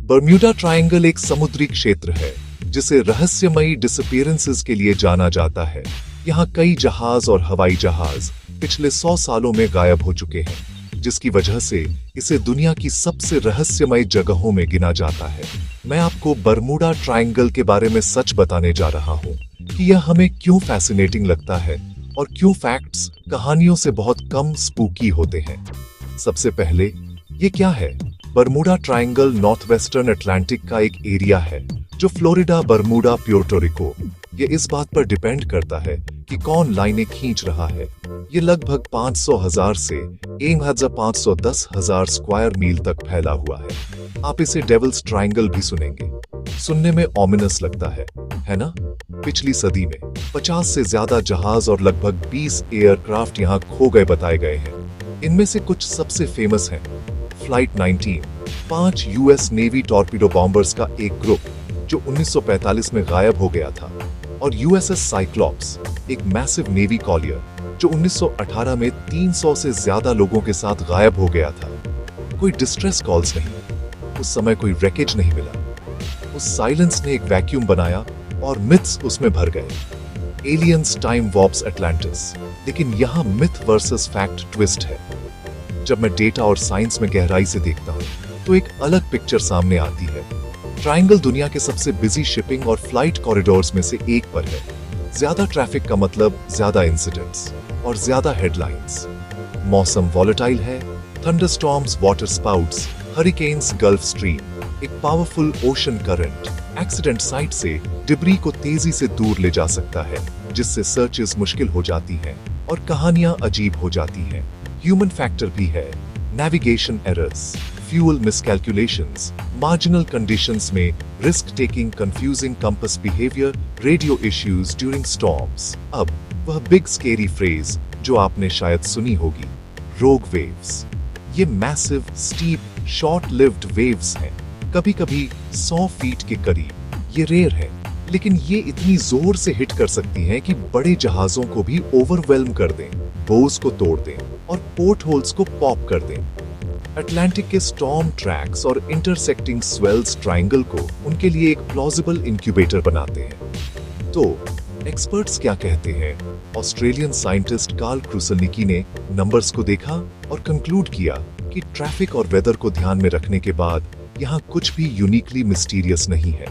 Bermuda triangle एक समुद्री क्षेत्र है जिसे रहस्यमयी डिसअपीयरेंसेस के लिए जाना जाता है। यहाँ कई जहाज और हवाई जहाज पिछले 100 सालों में गायब हो चुके हैं, जिसकी वजह से इसे दुनिया की सबसे रहस्यमय जगहों में गिना जाता है। मैं आपको बर्म्यूडा ट्रायंगल के बारे में सच बताने जा रहा हूँ कि यह हमें क्यों फैसिनेटिंग लगता है और क्यों फैक्ट्स कहानियों से बहुत कम स्पूकी होते हैं। सबसे पहले, ये क्या है? Bermuda triangle north western Atlantic का एक एरिया है जो फ्लोरिडा, बर्म्यूडा, प्यूर्टो रिको, ये इस बात पर डिपेंड करता है कि कौन लाइनें खींच रहा है। ये लगभग 500,000 से 1,510,000 स्क्वायर मील तक फैला हुआ है। आप इसे डेविल्स ट्रायंगल भी सुनेंगे। सुनने में ऑमिनस लगता है ना? पिछली सदी में 50 से ज्यादा जहाज और लगभग 20 एयरक्राफ्ट यहाँ खो गए बताए गए हैं। इनमें से कुछ सबसे फेमस हैं। Flight 19, 5 US navy torpedo bombers का एक ग्रुप जो 1945 में गायब हो गया था, और यूएसएस साइक्लॉप्स, एक मैसिव नेवी कॉलियर जो 1918 में 300 से ज्यादा लोगों के साथ गायब हो गया था। कोई डिस्ट्रेस कॉल्स नहीं, उस समय कोई रैकेज नहीं मिला। उस साइलेंस ने एक वैक्यूम बनाया और मिथ्स उसमें भर गए। Aliens, time warps, Atlantis. लेकिन यहाँ मिथ वर्सेस फैक्ट ट्विस्ट है। जब मैं डेटा और साइंस में गहराई से देखता हूँ तो एक अलग पिक्चर सामने आती है। ट्रायंगल दुनिया के सबसे बिजी शिपिंग और फ्लाइट कॉरिडोर्स में से एक पर है। ज्यादा ट्रैफिक का मतलब ज्यादा इंसिडेंट्स और ज्यादा हेडलाइंस। मौसम वॉलेटाइल है। Thunderstorms, waterspouts, hurricanes, gulf stream, एक powerful ocean current accident site से डिब्री को तेजी से दूर ले जा सकता है, जिससे सर्चेस मुश्किल हो जाती हैं और कहानियां अजीब हो जाती हैं। ह्यूमन फैक्टर भी है। Navigation errors, fuel miscalculations, marginal conditions में risk taking, confusing compass behaviour, radio issues during storms. अब वह बिग स्केरी फ्रेज जो आपने शायद सुनी होगी, रोग वेव्स। ये massive, steep, short lived waves हैं, कभी-कभी 100 फीट के करीब। ये रेयर है, लेकिन ये इतनी जोर से हिट कर सकती हैं कि बड़े जहाजों को भी ओवरवेल्म कर दें, बोज को तोड़ दें और पोर्ट होल्स को पॉप कर दें। अटलांटिक के स्टॉर्म ट्रैक्स और इंटरसेक्टिंग स्वेल्स ट्रायंगल को उनके लिए एक प्लॉजिबल इंक्यूबेटर बनाते हैं। तो एक्सपर्ट्स क्या कहते हैं? ऑस्ट्रेलियन साइंटिस्ट कार्ल क्रूसलनिकी ने नंबर्स को देखा और कंक्लूड किया कि ट्रैफिक और वेदर को ध्यान में रखने के बाद यहाँ कुछ भी यूनिकली मिस्टीरियस नहीं है।